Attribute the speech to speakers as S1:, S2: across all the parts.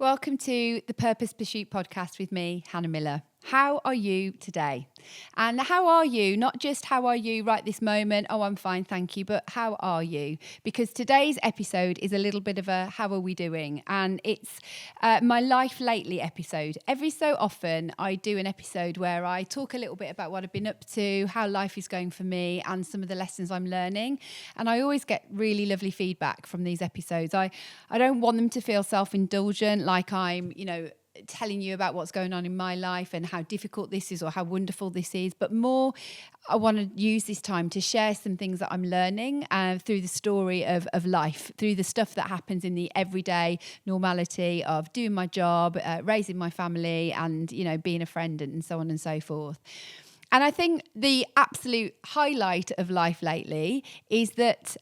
S1: welcome to the Purpose Pursuit podcast with me, Hannah Miller. How are you today? And how are you? Not just how are you right this moment, oh, I'm fine, thank you, but how are you? Because today's episode is a little bit of a how are we doing? And it's my life lately episode. Every so often I do an episode where I talk a little bit about what I've been up to, how life is going for me, and some of the lessons I'm learning. And I always get really lovely feedback from these episodes. I don't want them to feel self-indulgent, like I'm, telling you about what's going on in my life and how difficult this is or how wonderful this is, but more I want to use this time to share some things that I'm learning through the story of life, through the stuff that happens in the everyday normality of doing my job, raising my family, and being a friend and so on and so forth. And I think the absolute highlight of life lately is that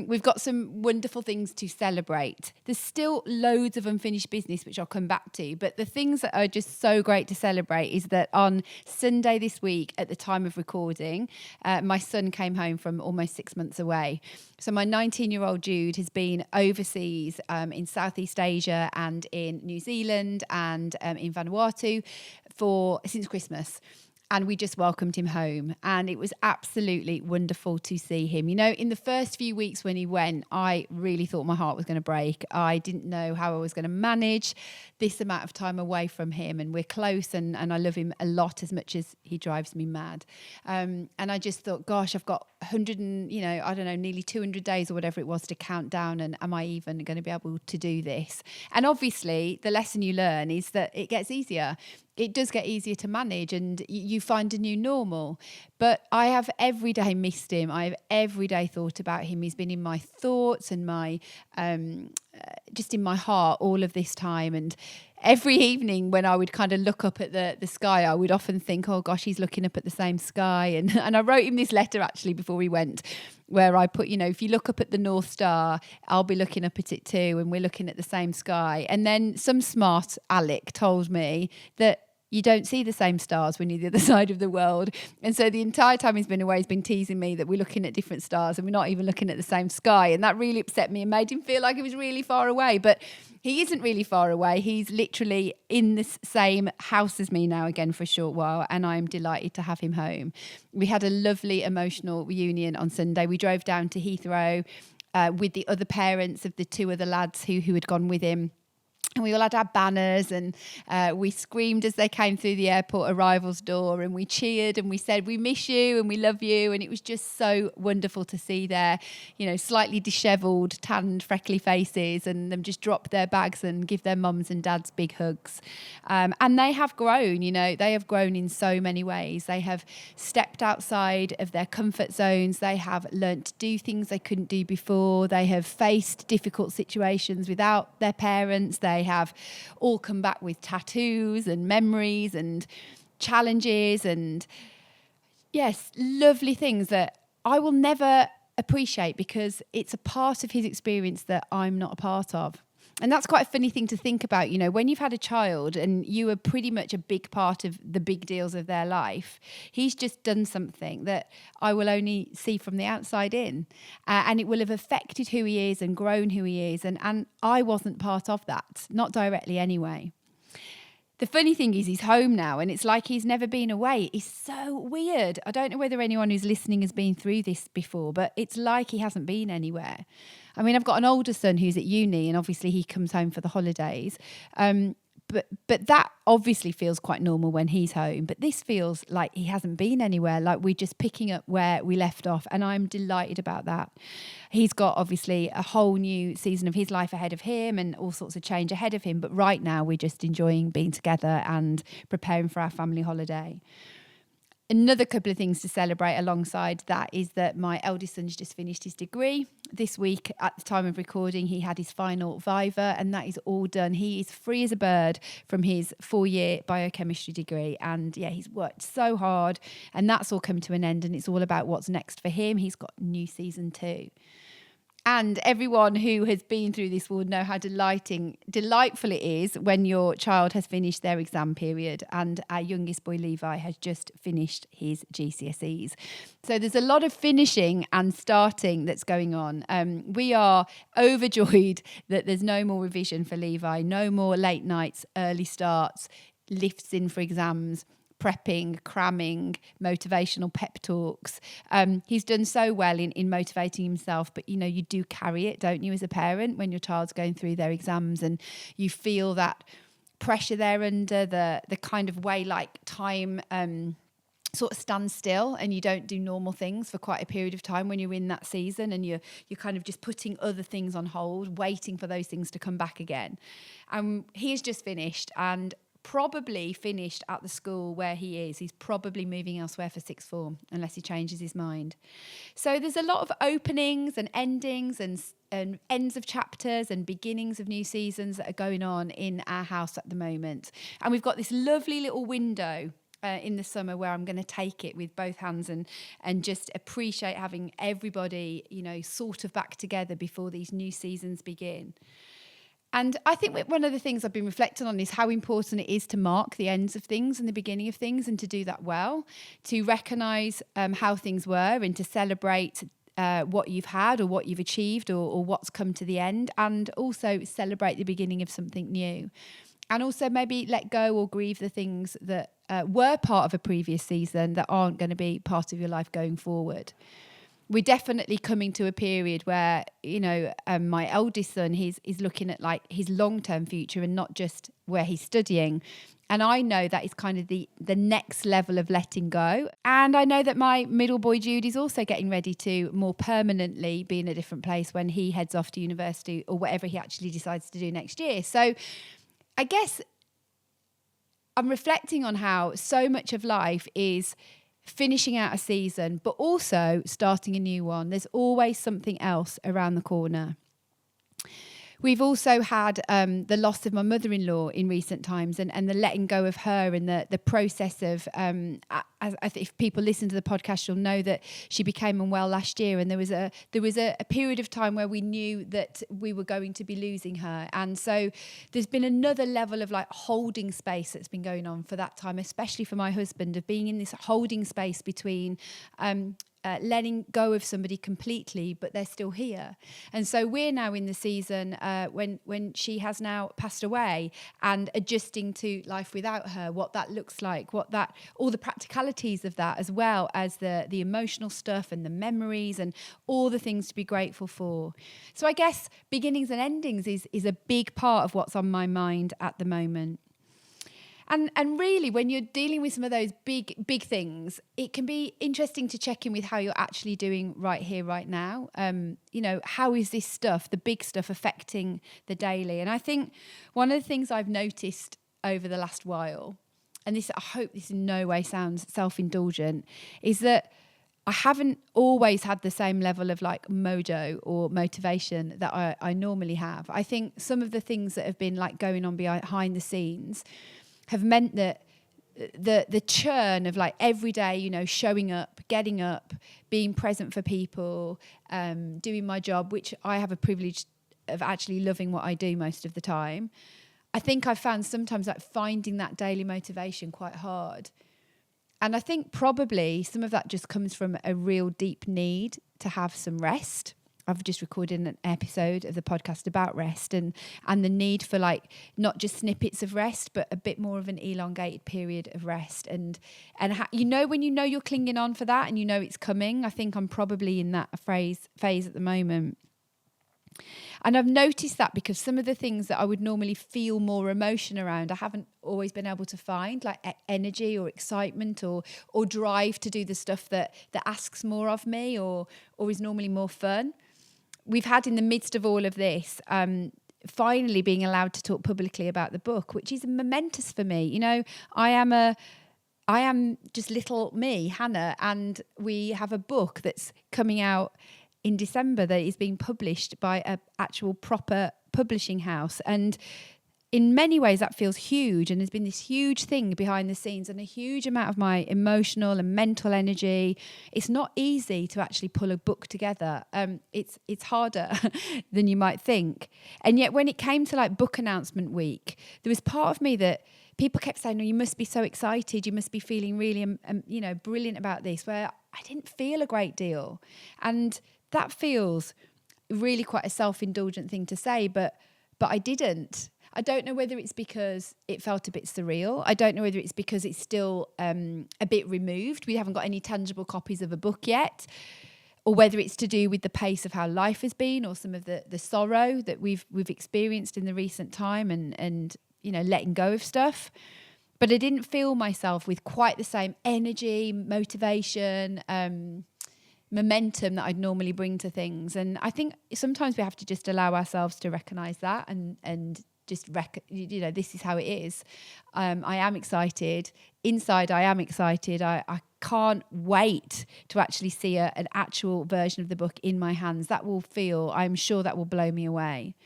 S1: we've got some wonderful things to celebrate. There's still loads of unfinished business, which I'll come back to. But the things that are just so great to celebrate is that on Sunday this week, at the time of recording, my son came home from almost 6 months away. So my 19-year-old Jude has been overseas in Southeast Asia and in New Zealand and in Vanuatu since Christmas. And we just welcomed him home. And it was absolutely wonderful to see him. In the first few weeks when he went, I really thought my heart was going to break. I didn't know how I was going to manage this amount of time away from him. And we're close and I love him a lot, as much as he drives me mad. And I just thought, gosh, I've got 100 and, nearly 200 days or whatever it was to count down. And am I even going to be able to do this? And obviously, the lesson you learn is that it gets easier. It does get easier to manage and you find a new normal. But I have every day missed him. I have every day thought about him. He's been in my thoughts and my just in my heart all of this time. And every evening when I would kind of look up at the sky, I would often think, oh gosh, he's looking up at the same sky. And I wrote him this letter actually before we went, where I put, if you look up at the North Star, I'll be looking up at it too. And we're looking at the same sky. And then some smart Alec told me that you don't see the same stars when you're the other side of the world. And so the entire time he's been away, he's been teasing me that we're looking at different stars and we're not even looking at the same sky. And that really upset me and made him feel like he was really far away. But he isn't really far away. He's literally in the same house as me now again for a short while. And I'm delighted to have him home. We had a lovely emotional reunion on Sunday. We drove down to Heathrow with the other parents of the two other lads who had gone with him. And we all had our banners and we screamed as they came through the airport arrivals door, and we cheered and we said, we miss you and we love you. And it was just so wonderful to see their, slightly dishevelled, tanned, freckly faces and them just drop their bags and give their mums and dads big hugs. And they have grown, they have grown in so many ways. They have stepped outside of their comfort zones. They have learnt to do things they couldn't do before. They have faced difficult situations without their parents. They have all come back with tattoos and memories and challenges and yes, lovely things that I will never appreciate because it's a part of his experience that I'm not a part of. And that's quite a funny thing to think about, when you've had a child and you are pretty much a big part of the big deals of their life, he's just done something that I will only see from the outside in. And it will have affected who he is and grown who he is. And I wasn't part of that, not directly anyway. The funny thing is he's home now and it's like he's never been away. It's so weird. I don't know whether anyone who's listening has been through this before, but it's like he hasn't been anywhere. I mean, I've got an older son who's at uni and obviously he comes home for the holidays. But that obviously feels quite normal when he's home. But this feels like he hasn't been anywhere, like we're just picking up where we left off. And I'm delighted about that. He's got obviously a whole new season of his life ahead of him and all sorts of change ahead of him. But right now we're just enjoying being together and preparing for our family holiday. Another couple of things to celebrate alongside that is that my eldest son's just finished his degree. This week, at the time of recording, he had his final Viva, and that is all done. He is free as a bird from his 4-year biochemistry degree. And yeah, he's worked so hard, and that's all come to an end, and it's all about what's next for him. He's got a new season too. And everyone who has been through this will know how delightful it is when your child has finished their exam period. And our youngest boy, Levi, has just finished his GCSEs. So there's a lot of finishing and starting that's going on. We are overjoyed that there's no more revision for Levi, no more late nights, early starts, lifts in for exams, prepping, cramming, motivational pep talks. He's done so well in motivating himself, but you do carry it, don't you, as a parent, when your child's going through their exams and you feel that pressure there under the kind of way like time sort of stands still and you don't do normal things for quite a period of time when you're in that season, and you're kind of just putting other things on hold, waiting for those things to come back again. He's just finished and probably finished at the school where he is. He's probably moving elsewhere for sixth form unless he changes his mind. So there's a lot of openings and endings and ends of chapters and beginnings of new seasons that are going on in our house at the moment. And we've got this lovely little window in the summer where I'm going to take it with both hands and just appreciate having everybody, sort of back together before these new seasons begin. And I think one of the things I've been reflecting on is how important it is to mark the ends of things and the beginning of things, and to do that well, to recognise how things were and to celebrate what you've had or what you've achieved or what's come to the end, and also celebrate the beginning of something new. And also maybe let go or grieve the things that were part of a previous season that aren't going to be part of your life going forward. We're definitely coming to a period where, my eldest son, he's looking at like his long-term future and not just where he's studying. And I know that is kind of the next level of letting go. And I know that my middle boy, Jude, is also getting ready to more permanently be in a different place when he heads off to university or whatever he actually decides to do next year. So I guess I'm reflecting on how so much of life is finishing out a season, but also starting a new one. There's always something else around the corner. We've also had the loss of my mother-in-law in recent times, and the letting go of her, and the process of, if people listen to the podcast, you'll know that she became unwell last year, and there was a period of time where we knew that we were going to be losing her. And so there's been another level of like holding space that's been going on for that time, especially for my husband, of being in this holding space between letting go of somebody completely, but they're still here. And so we're now in the season when she has now passed away, and adjusting to life without her, what that looks like, all the practicalities of that, as well as the emotional stuff and the memories and all the things to be grateful for. So I guess beginnings and endings is a big part of what's on my mind at the moment. And really, when you're dealing with some of those big things, it can be interesting to check in with how you're actually doing right here, right now. How is this stuff, the big stuff, affecting the daily? And I think one of the things I've noticed over the last while, and I hope this in no way sounds self-indulgent, is that I haven't always had the same level of like mojo or motivation that I normally have. I think some of the things that have been like going on behind the scenes have meant that the churn of like every day, showing up, getting up, being present for people, doing my job, which I have a privilege of actually loving what I do most of the time. I think I've found sometimes like finding that daily motivation quite hard. And I think probably some of that just comes from a real deep need to have some rest. I've just recorded an episode of the podcast about rest and the need for like not just snippets of rest, but a bit more of an elongated period of rest. And when you're clinging on for that and it's coming, I think I'm probably in that phase at the moment. And I've noticed that because some of the things that I would normally feel more emotion around, I haven't always been able to find, like energy or excitement or drive to do the stuff that asks more of me or is normally more fun. We've had in the midst of all of this, finally being allowed to talk publicly about the book, which is momentous for me. I am just little me, Hannah, and we have a book that's coming out in December that is being published by an actual proper publishing house. And in many ways that feels huge, and there's been this huge thing behind the scenes and a huge amount of my emotional and mental energy. It's not easy to actually pull a book together. It's harder than you might think. And yet when it came to like book announcement week, there was part of me that people kept saying, "No, you must be so excited. You must be feeling really, brilliant about this," where I didn't feel a great deal. And that feels really quite a self-indulgent thing to say, but I didn't. I don't know whether it's because it felt a bit surreal. I don't know whether it's because it's still a bit removed. We haven't got any tangible copies of a book yet, or whether it's to do with the pace of how life has been, or some of the sorrow that we've experienced in the recent time, and letting go of stuff. But I didn't feel myself with quite the same energy, motivation, momentum that I'd normally bring to things. And I think sometimes we have to just allow ourselves to recognise that and just this is how it is. I am excited. Inside, I am excited. I can't wait to actually see an actual version of the book in my hands. I'm sure that will blow me away.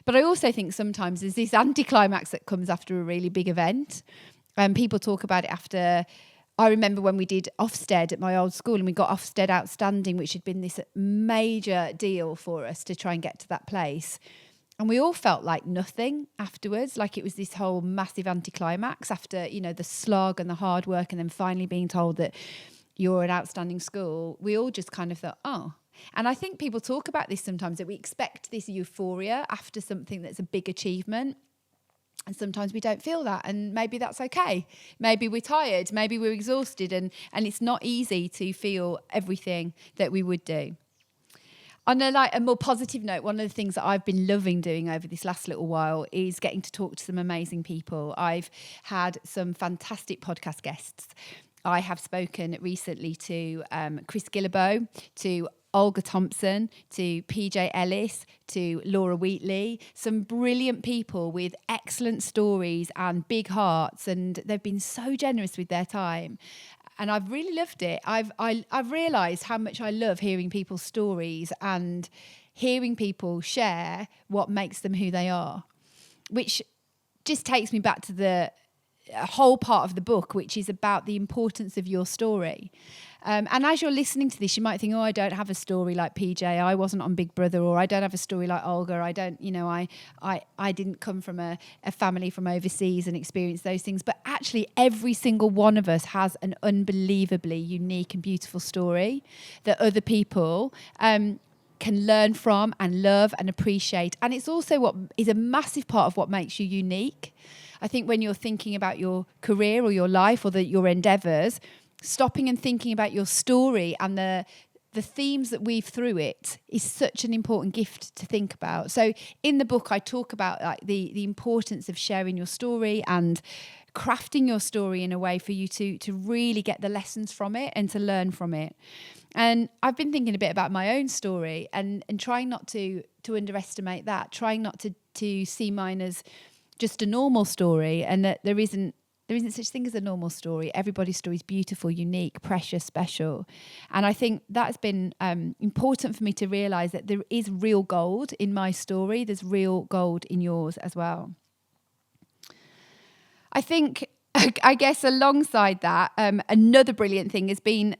S1: But I also think sometimes there's this anticlimax that comes after a really big event. People talk about it after. I remember when we did Ofsted at my old school, and we got Ofsted Outstanding, which had been this major deal for us to try and get to that place. And we all felt like nothing afterwards, like it was this whole massive anticlimax after, the slog and the hard work, and then finally being told that you're an outstanding school. We all just kind of thought, oh. And I think people talk about this sometimes, that we expect this euphoria after something that's a big achievement. And sometimes we don't feel that, and maybe that's okay. Maybe we're tired, maybe we're exhausted, and it's not easy to feel everything that we would do. On a more positive note, one of the things that I've been loving doing over this last little while is getting to talk to some amazing people. I've had some fantastic podcast guests. I have spoken recently to Chris Guillebeau, to Olga Thompson, to PJ Ellis, to Laura Wheatley, some brilliant people with excellent stories and big hearts, and they've been so generous with their time. And I've really loved it. I've realised how much I love hearing people's stories and hearing people share what makes them who they are, which just takes me back to the whole part of the book, which is about the importance of your story. And as you're listening to this, you might think, oh, I don't have a story like PJ. I wasn't on Big Brother, or I don't have a story like Olga. I don't, I didn't come from a family from overseas and experience those things. But actually, every single one of us has an unbelievably unique and beautiful story that other people can learn from and love and appreciate. And it's also what is a massive part of what makes you unique. I think when you're thinking about your career or your life or your endeavours, stopping and thinking about your story and the themes that weave through it is such an important gift to think about. So in the book, I talk about like the importance of sharing your story and crafting your story in a way for you to really get the lessons from it and to learn from it. And I've been thinking a bit about my own story and trying not to underestimate that, trying not to see mine as just a normal story, and that there isn't such thing as a normal story. Everybody's story is beautiful, unique, precious, special. And I think that's been important for me to realise that there is real gold in my story. There's real gold in yours as well. I guess alongside that, another brilliant thing has been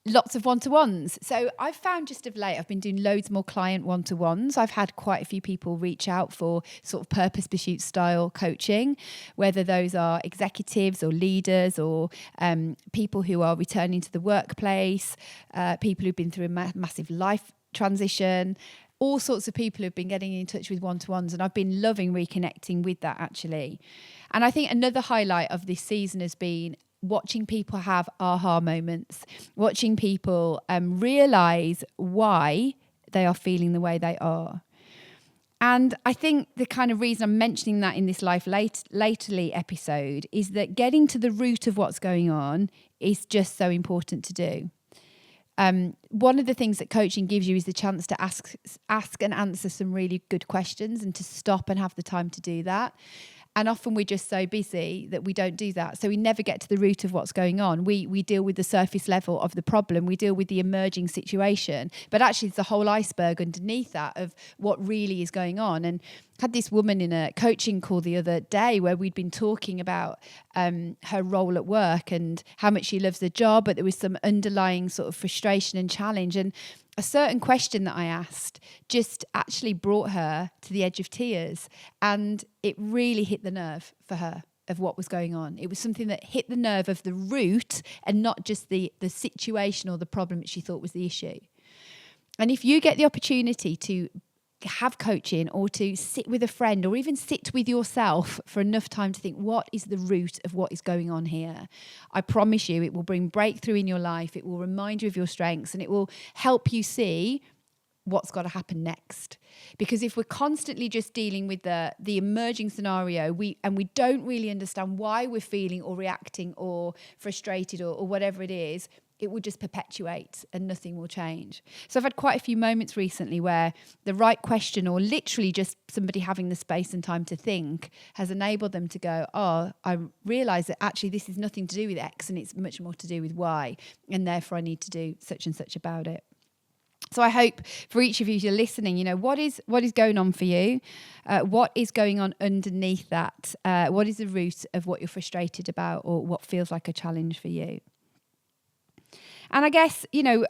S1: lots of one-to-ones. So I've found just of late, I've been doing loads more client one-to-ones. I've had quite a few people reach out for sort of purpose pursuit style coaching, whether those are executives or leaders or people who are returning to the workplace, people who've been through a massive life transition, all sorts of people who've been getting in touch with one-to-ones. And I've been loving reconnecting with that actually. And I think another highlight of this season has been watching people have aha moments, watching people realise why they are feeling the way they are. And I think the kind of reason I'm mentioning that in this Life Lately episode is that getting to the root of what's going on is just so important to do. One of the things that coaching gives you is the chance to ask and answer some really good questions and to stop and have the time to do that. And often we're just so busy that we don't do that. So we never get to the root of what's going on. We deal with the surface level of the problem. We deal with the emerging situation. But actually, it's the whole iceberg underneath that of what really is going on. And had this woman in a coaching call the other day where we'd been talking about her role at work and how much she loves the job, but there was some underlying sort of frustration and challenge. And a certain question that I asked just actually brought her to the edge of tears. And it really hit the nerve for her of what was going on. It was something that hit the nerve of the root and not just the situation or the problem that she thought was the issue. And if you get the opportunity to have coaching or to sit with a friend or even sit with yourself for enough time to think, what is the root of what is going on here? I promise you it will bring breakthrough in your life. It will remind you of your strengths and it will help you see what's got to happen next. Because if we're constantly just dealing with the emerging scenario, we don't really understand why we're feeling or reacting or frustrated or whatever it is, it will just perpetuate and nothing will change. So I've had quite a few moments recently where the right question or literally just somebody having the space and time to think has enabled them to go, oh, I realise that actually this is nothing to do with X and it's much more to do with Y, and therefore I need to do such and such about it. So I hope for each of you who are listening, you know, what is going on for you? What is going on underneath that? What is the root of what you're frustrated about or what feels like a challenge for you? And I guess, you know,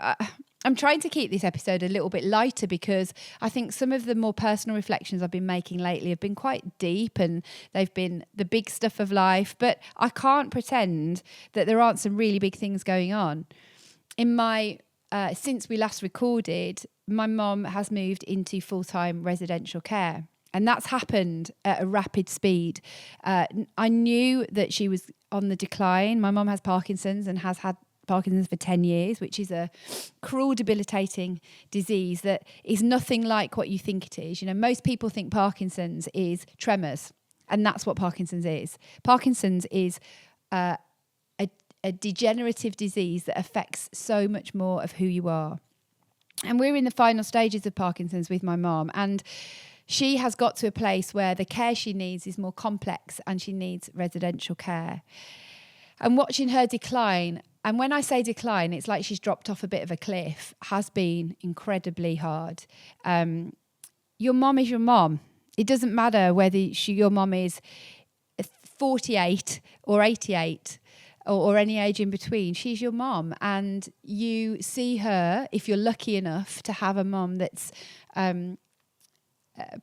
S1: I'm trying to keep this episode a little bit lighter because I think some of the more personal reflections I've been making lately have been quite deep and they've been the big stuff of life. But I can't pretend that there aren't some really big things going on. In my since we last recorded, my mum has moved into full-time residential care. And that's happened at a rapid speed. I knew that she was on the decline. My mum has Parkinson's and has had Parkinson's for 10 years, which is a cruel, debilitating disease that is nothing like what you think it is. You know, most people think Parkinson's is tremors, and that's what Parkinson's is. Parkinson's is a degenerative disease that affects so much more of who you are. And we're in the final stages of Parkinson's with my mom, and she has got to a place where the care she needs is more complex and she needs residential care. And watching her decline, and when I say decline, it's like she's dropped off a bit of a cliff, has been incredibly hard. Your mom is your mom. It doesn't matter whether your mom is 48 or 88 or any age in between. She's your mom, and you see her, if you're lucky enough to have a mom that's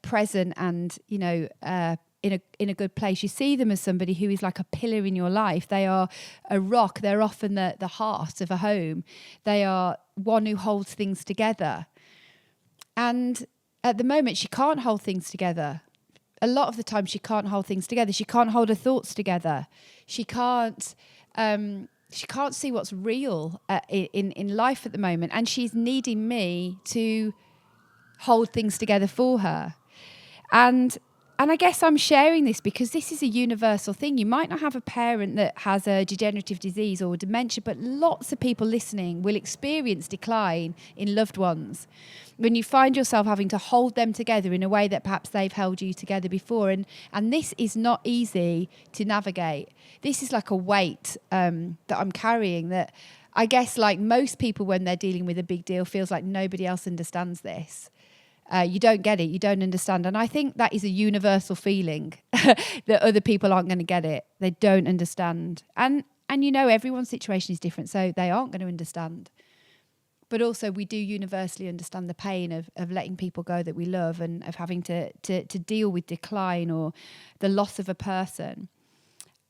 S1: present and, you know, in a good place. You see them as somebody who is like a pillar in your life. They are a rock. They're often the heart of a home. They are one who holds things together. And at the moment, she can't hold things together. A lot of the time, she can't hold things together. She can't hold her thoughts together. She can't see what's real in life at the moment. And she's needing me to hold things together for her. And I guess I'm sharing this because this is a universal thing. You might not have a parent that has a degenerative disease or dementia, but lots of people listening will experience decline in loved ones when you find yourself having to hold them together in a way that perhaps they've held you together before. And this is not easy to navigate. This is like a weight that I'm carrying that I guess, like most people when they're dealing with a big deal, feels like nobody else understands this. You don't get it, you don't understand. And I think that is a universal feeling that other people aren't going to get it. They don't understand. And you know, everyone's situation is different, so they aren't going to understand. But also we do universally understand the pain of letting people go that we love and of having to deal with decline or the loss of a person.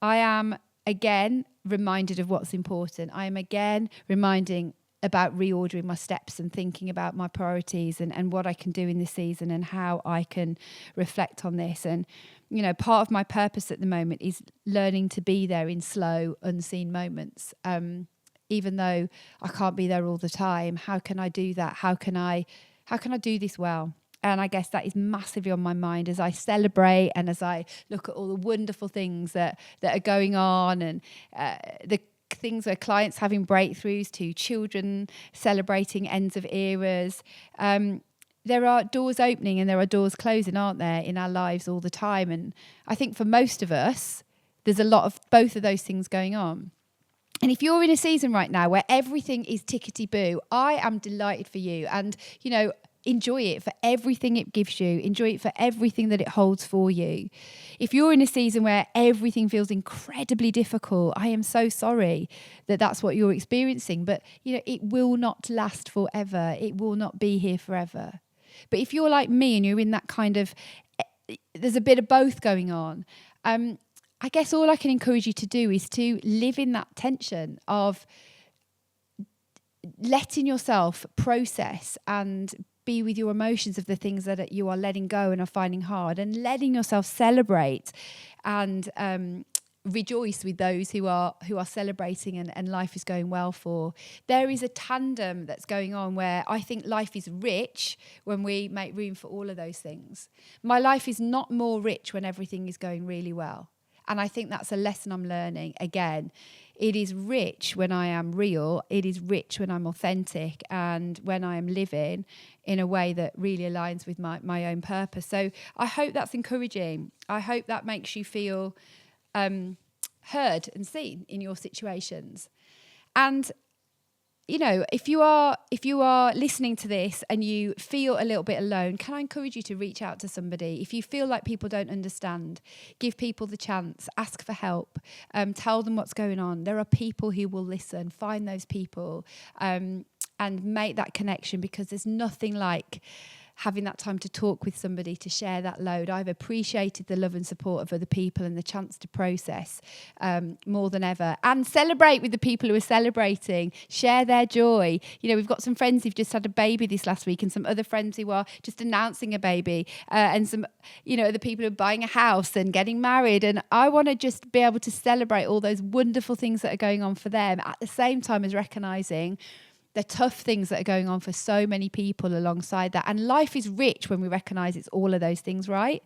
S1: I am again reminded of what's important. I am again reminding about reordering my steps and thinking about my priorities and what I can do in this season and how I can reflect on this. And, you know, part of my purpose at the moment is learning to be there in slow, unseen moments. Even though I can't be there all the time, how can I do that? How can I do this well? And I guess that is massively on my mind as I celebrate and as I look at all the wonderful things that are going on and the things where clients having breakthroughs to children celebrating ends of eras. There are doors opening and there are doors closing, aren't there, in our lives all the time. And I think for most of us, there's a lot of both of those things going on. And if you're in a season right now where everything is tickety-boo, I am delighted for you. And, you know, enjoy it for everything it gives you. Enjoy it for everything that it holds for you. If you're in a season where everything feels incredibly difficult, I am so sorry that that's what you're experiencing. But, it will not last forever. It will not be here forever. But if you're like me and you're in that kind of, there's a bit of both going on, I guess all I can encourage you to do is to live in that tension of letting yourself process and be with your emotions of the things that you are letting go and are finding hard, and letting yourself celebrate and rejoice with those who are celebrating and life is going well for. There is a tandem that's going on where I think life is rich when we make room for all of those things. My life is not more rich when everything is going really well. And I think that's a lesson I'm learning. Again, it is rich when I am real. It is rich when I'm authentic and when I am living in a way that really aligns with my own purpose. So I hope that's encouraging. I hope that makes you feel heard and seen in your situations. And if you are listening to this and you feel a little bit alone, can I encourage you to reach out to somebody? If you feel like people don't understand, give people the chance, ask for help, tell them what's going on. There are people who will listen. Find those people and make that connection, because there's nothing like having that time to talk with somebody, to share that load. I've appreciated the love and support of other people and the chance to process more than ever, and celebrate with the people who are celebrating, share their joy. We've got some friends who've just had a baby this last week, and some other friends who are just announcing a baby, and some, other people who are buying a house and getting married. And I want to just be able to celebrate all those wonderful things that are going on for them, at the same time as recognizing the tough things that are going on for so many people alongside that. And life is rich when we recognize it's all of those things, right?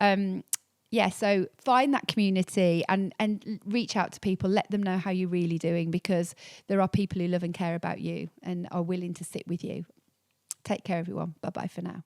S1: So find that community and reach out to people. Let them know how you're really doing, because there are people who love and care about you and are willing to sit with you. Take care, everyone. Bye-bye for now.